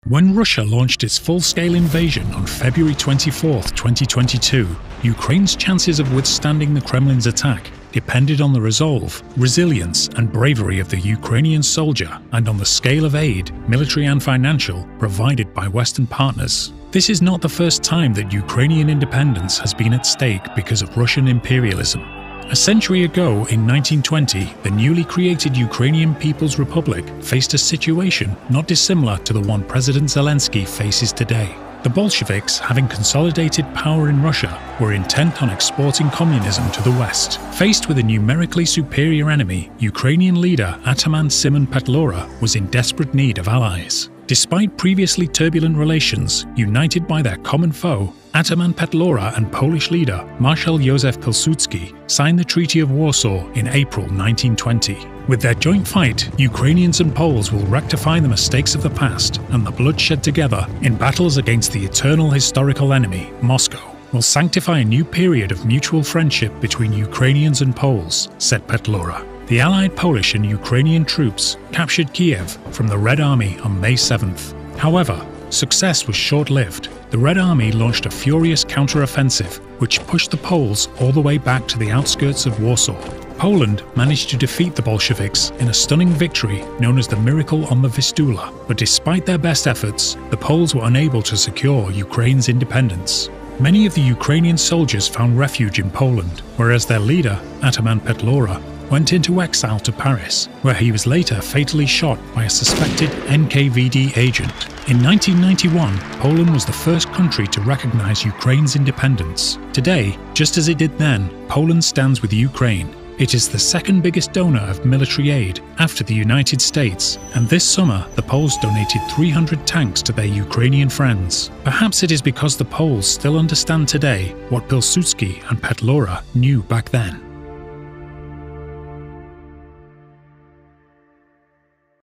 When Russia launched its full-scale invasion on February 24, 2022, Ukraine's chances of withstanding the Kremlin's attack depended on the resolve, resilience and bravery of the Ukrainian soldier and on the scale of aid, military and financial, provided by Western partners. This is not the first time that Ukrainian independence has been at stake because of Russian imperialism. A century ago, in 1920, the newly created Ukrainian People's Republic faced a situation not dissimilar to the one President Zelensky faces today. The Bolsheviks, having consolidated power in Russia, were intent on exporting communism to the West. Faced with a numerically superior enemy, Ukrainian leader Ataman Simon Petlura was in desperate need of allies. Despite previously turbulent relations, united by their common foe, Ataman Petlura and Polish leader Marshal Józef Pilsudski signed the Treaty of Warsaw in April 1920. With their joint fight, Ukrainians and Poles will rectify the mistakes of the past, and the blood shed together in battles against the eternal historical enemy, Moscow, will sanctify a new period of mutual friendship between Ukrainians and Poles, said Petlura. The Allied Polish and Ukrainian troops captured Kiev from the Red Army on May 7th. However, success was short-lived. The Red Army launched a furious counter-offensive, which pushed the Poles all the way back to the outskirts of Warsaw. Poland managed to defeat the Bolsheviks in a stunning victory known as the Miracle on the Vistula, but despite their best efforts, the Poles were unable to secure Ukraine's independence. Many of the Ukrainian soldiers found refuge in Poland, whereas their leader, Ataman Petlura, went into exile to Paris, where he was later fatally shot by a suspected NKVD agent. In 1991, Poland was the first country to recognize Ukraine's independence. Today, just as it did then, Poland stands with Ukraine. It is the second biggest donor of military aid after the United States, and this summer the Poles donated 300 tanks to their Ukrainian friends. Perhaps it is because the Poles still understand today what Pilsudski and Petlura knew back then.